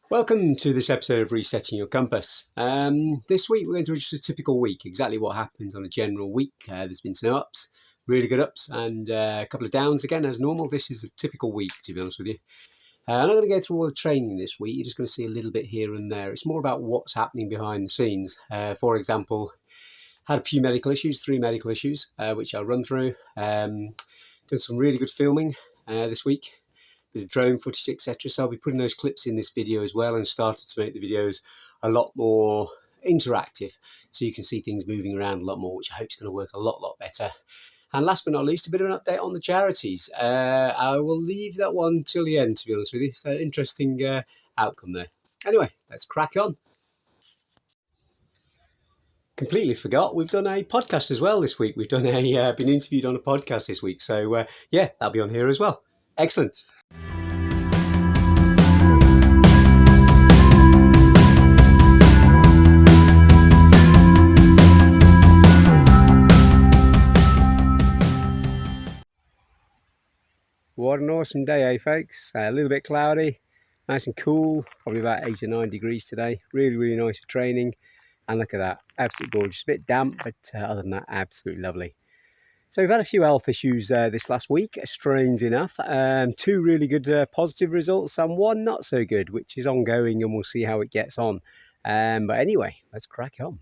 Welcome to this episode of Resetting Your Compass. This week we're going through just a typical week, exactly what happens on a general week. There's been some ups, really good ups, and a couple of downs again as normal. This is a typical week, to be honest with you. I'm not going to go through all the training this week. You're just going to see a little bit here and there. It's more about what's happening behind the scenes. For example, had a few medical issues, 3 medical issues, which I'll run through. Done some really good filming this week. Bit of drone footage, etc. So I'll be putting those clips in this video as well, and started to make the videos a lot more interactive so you can see things moving around a lot more, which I hope is going to work a lot better. And last but not least, a bit of an update on the charities. I will leave that one till the end, to be honest with you. It's an interesting outcome there. Anyway, let's crack on. Completely forgot, we've done a podcast as well this week. We've done been interviewed on a podcast this week, so yeah, that'll be on here as well. Excellent. What an awesome day, eh, folks? A little bit cloudy, nice and cool, probably about 8 or 9 degrees today. Really nice for training. And look at that, absolutely gorgeous. A bit damp, but other than that, absolutely lovely. So we've had a few health issues this last week, strange enough. 2 really good positive results and 1 not so good, which is ongoing, and we'll see how it gets on. But anyway, let's crack on.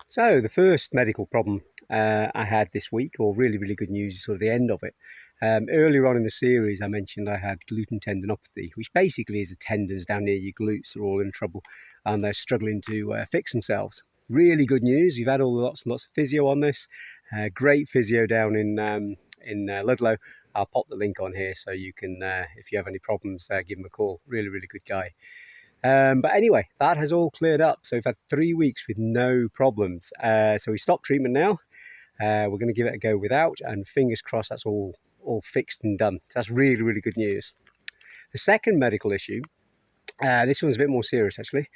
So the first medical problem I had this week, or really good news, is sort of the end of it. Earlier on in the series I mentioned I had gluten tendinopathy, which basically is the tendons down near your glutes are all in trouble and they're struggling to fix themselves. Really good news, we've had lots and lots of physio on this. Great physio down in Ludlow. I'll pop the link on here so you can, if you have any problems, give him a call. Really good guy. But anyway, that has all cleared up. So we've had 3 weeks with no problems. So we stopped treatment now. We're going to give it a go without, and fingers crossed that's all fixed and done. So that's really good news. The second medical issue, this one's a bit more serious actually.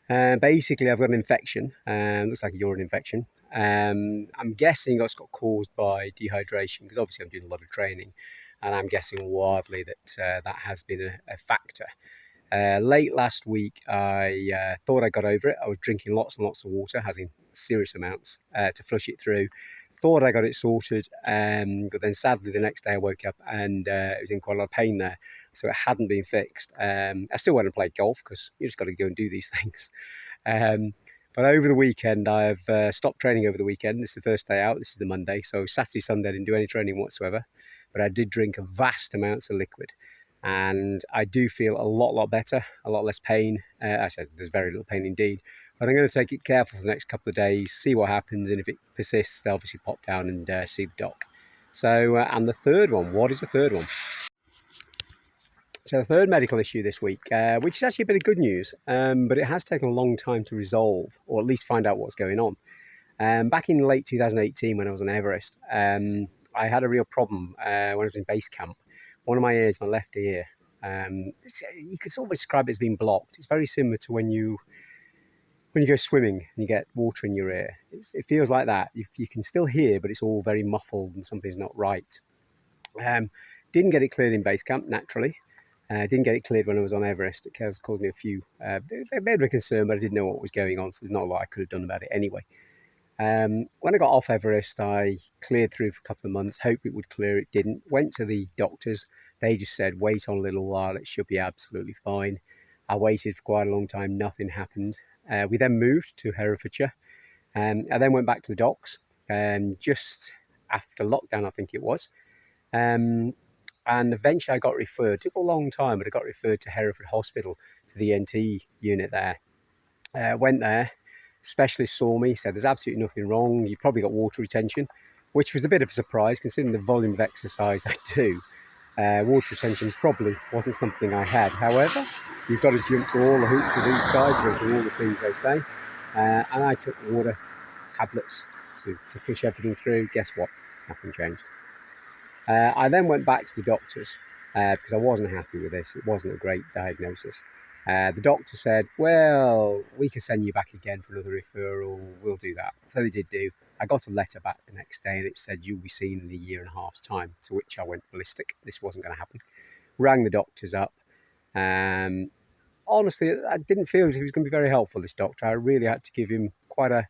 Basically, I've got an infection. Looks like a urine infection. I'm guessing it's got caused by dehydration, because obviously I'm doing a lot of training, and I'm guessing wildly that that has been a factor. Late last week, I thought I got over it. I was drinking lots and lots of water, as in serious amounts, to flush it through. Thought I got it sorted, but then sadly the next day I woke up and it was in quite a lot of pain there, so it hadn't been fixed. I still went and played golf, because you just got to go and do these things. But over the weekend, I've stopped training over the weekend. This is the first day out. This is the Monday, so Saturday, Sunday I didn't do any training whatsoever, but I did drink vast amounts of liquid. And I do feel a lot better, a lot less pain. Actually, there's very little pain indeed. But I'm going to take it careful for the next couple of days, see what happens, and if it persists, I'll obviously pop down and see the doc. So, and the third one, what is the third one? So the third medical issue this week, which is actually a bit of good news, but it has taken a long time to resolve, or at least find out what's going on. Back in late 2018, when I was on Everest, I had a real problem when I was in base camp. One of my ears, my left ear, you could sort of describe it as being blocked. It's very similar to when you go swimming and you get water in your ear. It feels like that. You can still hear, but it's all very muffled and something's not right. Didn't get it cleared in base camp, naturally. Didn't get it cleared when I was on Everest. It has caused me a bit of a concern, but I didn't know what was going on, so there's not a lot I could have done about it anyway. When I got off Everest, I cleared through for a couple of months, hoped it would clear. It didn't. Went to the doctors. They just said, wait on a little while, it should be absolutely fine. I waited for quite a long time, nothing happened. We then moved to Herefordshire. I then went back to the docs just after lockdown, I think it was. And eventually I got referred. It took a long time, but I got referred to Hereford Hospital, to the ENT unit there. Went there. Specialist saw me, said there's absolutely nothing wrong, you've probably got water retention, which was a bit of a surprise considering the volume of exercise I do. Water retention probably wasn't something I had. However, you've got to jump through all the hoops with these guys, drinking all the things they say. And I took water tablets to push everything through. Guess what? Nothing changed. I then went back to the doctors because I wasn't happy with this. It wasn't a great diagnosis. The doctor said, well, we can send you back again for another referral. We'll do that. So they did do. I got a letter back the next day and it said, you'll be seen in a year and a half's time, to which I went ballistic. This wasn't going to happen. Rang the doctors up. Honestly, I didn't feel as if he was going to be very helpful, this doctor. I really had to give him quite a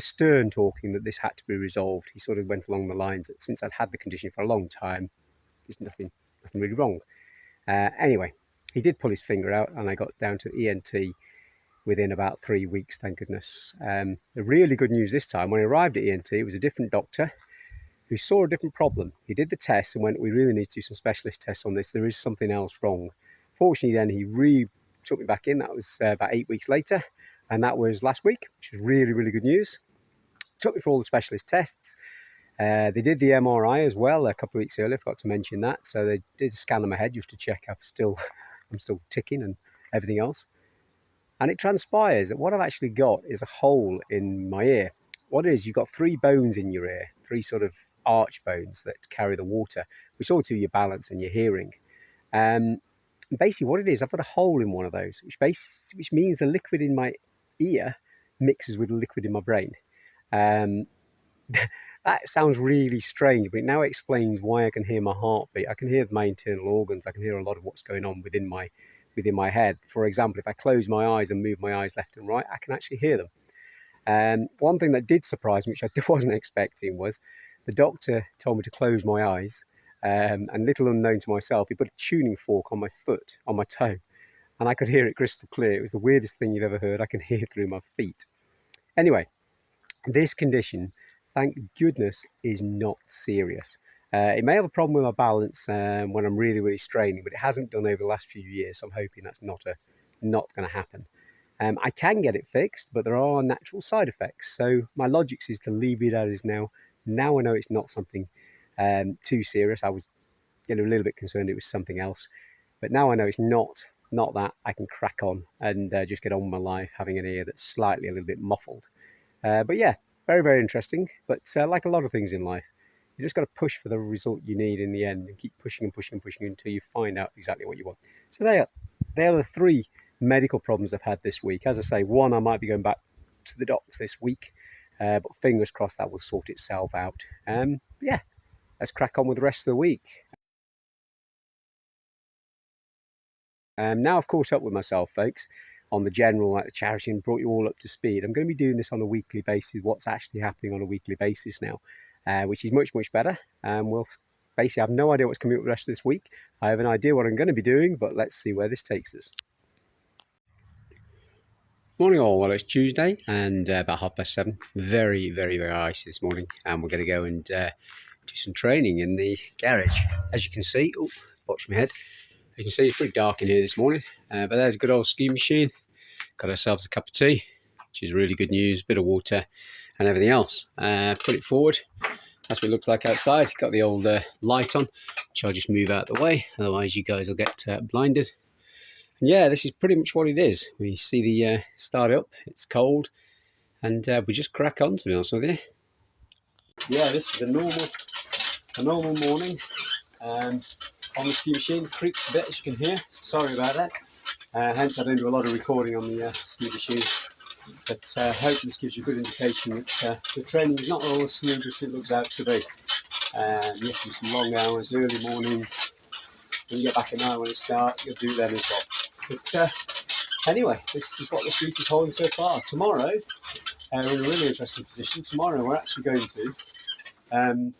stern talking that this had to be resolved. He sort of went along the lines that since I'd had the condition for a long time, there's nothing really wrong. Anyway, he did pull his finger out, and I got down to ENT within about 3 weeks, thank goodness. The really good news this time, when I arrived at ENT, it was a different doctor who saw a different problem. He did the tests and went, we really need to do some specialist tests on this. There is something else wrong. Fortunately, then he took me back in. That was about 8 weeks later, and that was last week, which was really, really good news. Took me for all the specialist tests. They did the MRI as well a couple of weeks earlier, forgot to mention that. So they did a scan of my head just to check I'm still ticking and everything else. And it transpires that what I've actually got is a hole in my ear. What it is, you've got 3 bones in your ear, 3 sort of arch bones that carry the water, which all do your balance and your hearing. Basically what it is, I've got a hole in one of those, which means the liquid in my ear mixes with the liquid in my brain. That sounds really strange, but it now explains why I can hear my heartbeat. I can hear my internal organs. I can hear a lot of what's going on within my head. For example, if I close my eyes and move my eyes left and right, I can actually hear them. One thing that did surprise me, which I wasn't expecting, was the doctor told me to close my eyes, and little unknown to myself, he put a tuning fork on my foot, on my toe, and I could hear it crystal clear. It was the weirdest thing you've ever heard. I can hear through my feet. Anyway, this condition, thank goodness, is not serious. It may have a problem with my balance when I'm really, really straining, but it hasn't done over the last few years, so I'm hoping that's not going to happen. I can get it fixed, but there are natural side effects. So my logic is to leave it as is now. Now I know it's not something too serious. I was a little bit concerned it was something else, but now I know it's not that. I can crack on and just get on with my life, having an ear that's slightly a little bit muffled. But yeah, very, very interesting. But like a lot of things in life, you just got to push for the result you need in the end and keep pushing and pushing and pushing until you find out exactly what you want. So they are the 3 medical problems I've had this week. As I say, one, I might be going back to the docs this week, but fingers crossed that will sort itself out. Yeah, let's crack on with the rest of the week. Now I've caught up with myself, folks, on the general, like the charity, and brought you all up to speed. I'm going to be doing this on a weekly basis, what's actually happening on a weekly basis now, which is much, much better. We'll basically have no idea what's coming up the rest of this week. I have an idea what I'm going to be doing, but let's see where this takes us. Morning all, well it's Tuesday and about 7:30. Very, very, very icy this morning, and we're going to go and do some training in the garage. As you can see, watch my head. You can see it's pretty dark in here this morning, but there's a good old ski machine. Got ourselves a cup of tea, which is really good news, bit of water and everything else. Put it forward, that's what it looks like outside. Got the old light on, which I'll just move out of the way, otherwise you guys will get blinded. And yeah, this is pretty much what it is. We see the start up, it's cold, and we just crack on, to be honest with you. Yeah, this is a normal morning on the ski machine. Creaks a bit, as you can hear, sorry about that. Hence I don't do a lot of recording on the ski machine, but hopefully this gives you a good indication that the training is not all as smooth as it looks out to be. You have to do some long hours, early mornings. When you get back at night when it's dark, you'll do them as well. But anyway, this is what this week is holding so far. Tomorrow, we're in a really interesting position. Tomorrow we're actually going to,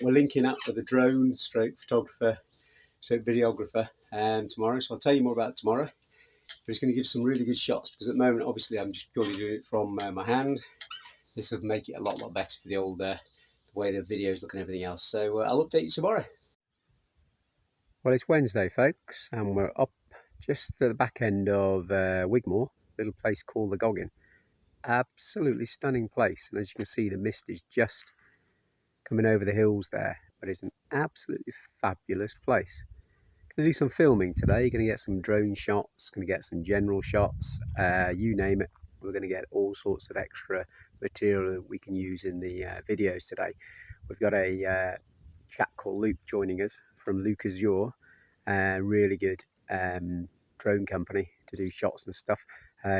we're linking up with a drone stroke photographer, stroke videographer tomorrow, so I'll tell you more about it tomorrow. But it's going to give some really good shots, because at the moment obviously I'm just purely doing it from my hand. This will make it a lot better for the old the way the videos look and everything else. So I'll update you tomorrow. Well, it's Wednesday, folks, and we're up just at the back end of Wigmore, a little place called the Goggin. Absolutely stunning place, and as you can see, the mist is just coming over the hills there, but it's an absolutely fabulous place. Going to do some filming today. You're going to get some drone shots, going to get some general shots, you name it. We're going to get all sorts of extra material that we can use in the videos today. We've got a chap called Luke joining us from Luke Azure, really good drone company to do shots and stuff.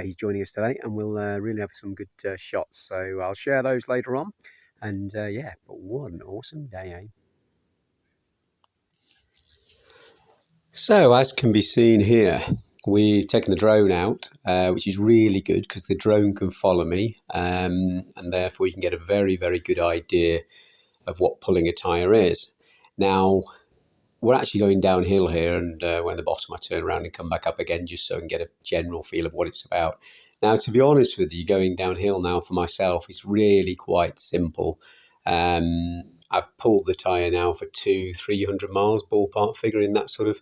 He's joining us today, and we'll really have some good shots. So I'll share those later on. And yeah, but what an awesome day, eh? So as can be seen here, we've taken the drone out, which is really good because the drone can follow me, and therefore you can get a very, very good idea of what pulling a tyre is. Now, we're actually going downhill here, and when the bottom I turn around and come back up again just so I can get a general feel of what it's about. Now, to be honest with you, going downhill now for myself is really quite simple. I've pulled the tyre now for 300 miles, ballpark figure in that sort of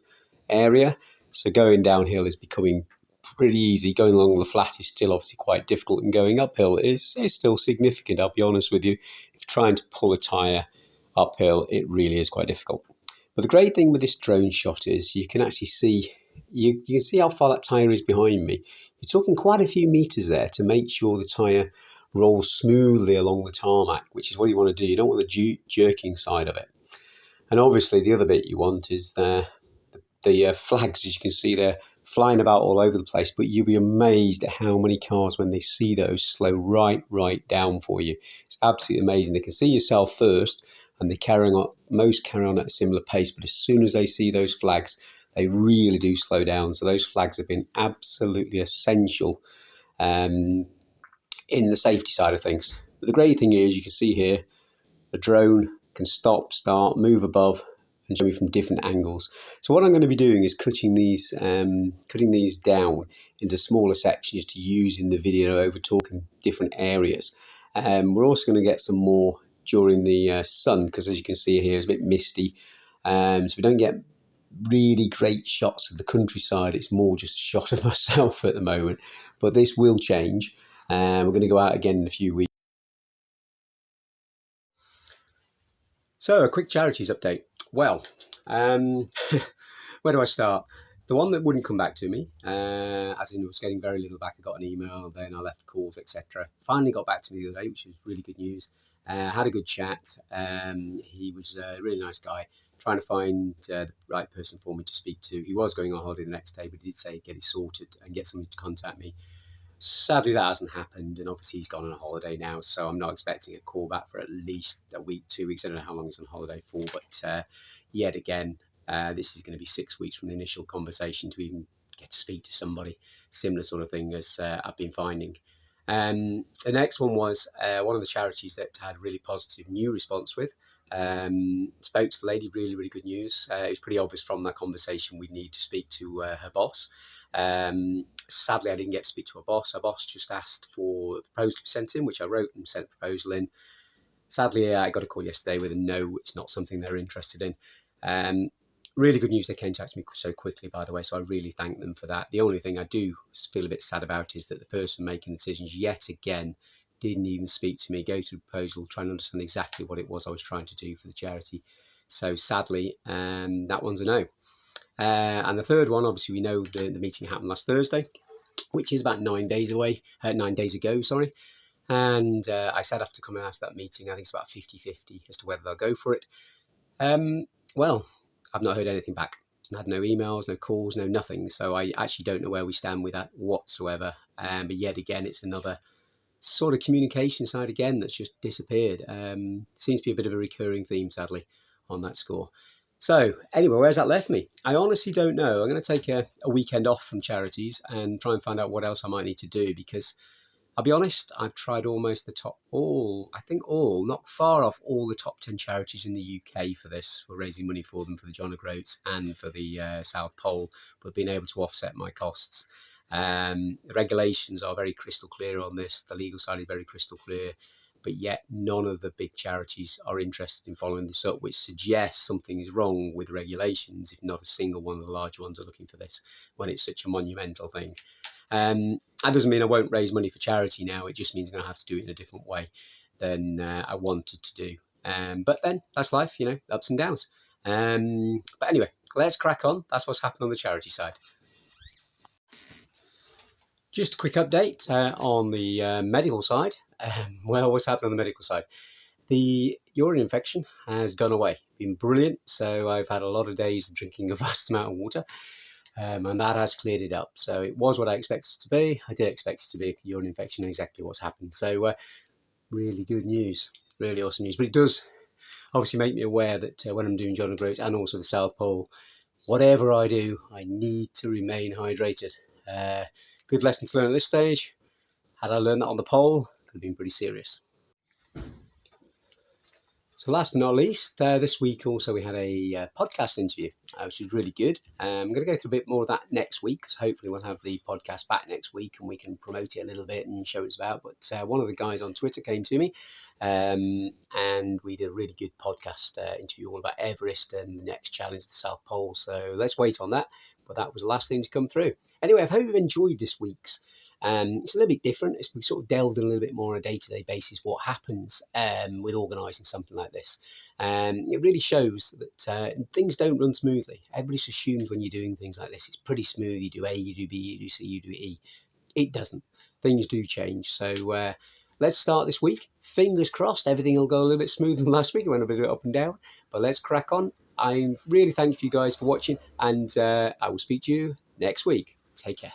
area. So going downhill is becoming pretty easy. Going along the flat is still obviously quite difficult, and going uphill is still significant, I'll be honest with you. If you're trying to pull a tyre uphill, it really is quite difficult. But the great thing with this drone shot is you can actually see you can see how far that tyre is behind me. You're talking quite a few meters there to make sure the tyre rolls smoothly along the tarmac, which is what you want to do. You don't want the jerking side of it. And obviously the other bit you want is the flags, as you can see, they're flying about all over the place, but you'll be amazed at how many cars, when they see those, slow right down for you. It's absolutely amazing. They can see yourself first, and most carry on at a similar pace, but as soon as they see those flags, they really do slow down. So those flags have been absolutely essential in the safety side of things. But the great thing is, you can see here, the drone can stop, start, move above, and show me from different angles. So what I'm going to be doing is cutting these down into smaller sections to use in the video over talking different areas. We're also going to get some more during the sun, because as you can see here, it's a bit misty. So we don't get really great shots of the countryside. It's more just a shot of myself at the moment. But this will change. We're going to go out again in a few weeks. So, a quick charities update. Well, where do I start? The one that wouldn't come back to me, as in was getting very little back. I got an email, then I left calls, etc. Finally got back to me the other day, which was really good news. Had a good chat. He was a really nice guy, trying to find the right person for me to speak to. He was going on holiday the next day, but he did say get it sorted and get somebody to contact me. Sadly, that hasn't happened, and obviously he's gone on a holiday now, so I'm not expecting a call back for at least a week, 2 weeks. I don't know how long he's on holiday for, but yet again, this is going to be 6 weeks from the initial conversation to even get to speak to somebody. Similar sort of thing as I've been finding. The next one was one of the charities that had a really positive new response with. Spoke to the lady, really good news. It was pretty obvious from that conversation we'd need to speak to her boss. Sadly, I didn't get to speak to her boss. Her boss just asked for the proposal to be sent in, which I wrote and sent the proposal in. Sadly, I got a call yesterday with a no, it's not something they're interested in. Really good news they came to me so quickly, by the way, so I really thank them for that. The only thing I do feel a bit sad about is that the person making the decisions yet again didn't even speak to me, go to the proposal, trying to understand exactly what it was I was trying to do for the charity. So sadly, that one's a no. And the third one, obviously, we know the meeting happened last Thursday, which is about 9 days away, 9 days ago, sorry. And I said after coming after that meeting, I think it's about 50-50 as to whether they'll go for it. Well, I've not heard anything back. I had no emails, no calls, no nothing. So I actually don't know where we stand with that whatsoever. But yet again, it's another sort of communication side again that's just disappeared. Seems to be a bit of a recurring theme, sadly, on that score. So anyway, where's that left me? I honestly don't know. I'm going to take a weekend off from charities and try and find out what else I might need to do, because I'll be honest, I've tried almost not far off all the top 10 charities in the UK for this, for raising money for them, for the John O'Groats and for the South Pole, but being able to offset my costs. The regulations are very crystal clear on this. The legal side is very crystal clear, but yet none of the big charities are interested in following this up, which suggests something is wrong with regulations if not a single one of the large ones are looking for this when it's such a monumental thing. That doesn't mean I won't raise money for charity now. It just means I'm going to have to do it in a different way than I wanted to do. But then that's life, ups and downs. But anyway, let's crack on. That's what's happened on the charity side. Just a quick update on the medical side. Well, what's happened on the medical side? The urine infection has gone away. Been brilliant. So I've had a lot of days of drinking a vast amount of water. And that has cleared it up. So it was what I expected it to be. I did expect it to be a urine infection, and exactly what's happened. So really good news, really awesome news. But it does obviously make me aware that when I'm doing John O'Groats and also the South Pole, whatever I do, I need to remain hydrated. Good lesson to learn at this stage. Had I learned that on the pole, could have been pretty serious. So last but not least, this week also we had a podcast interview, which was really good. I'm going to go through a bit more of that next week, because hopefully we'll have the podcast back next week and we can promote it a little bit and show what it's about. But one of the guys on Twitter came to me, and we did a really good podcast interview all about Everest and the next challenge, the South Pole. So let's wait on that. But that was the last thing to come through. Anyway, I hope you've enjoyed this week's. It's a little bit different. We sort of delved in a little bit more on a day-to-day basis what happens with organising something like this. It really shows that things don't run smoothly. Everybody just assumes when you're doing things like this, it's pretty smooth. You do A, you do B, you do C, you do E. It doesn't. Things do change. So let's start this week. Fingers crossed, everything will go a little bit smoother than last week. It went a bit up and down, but let's crack on. I'm really thankful you guys for watching, and I will speak to you next week. Take care.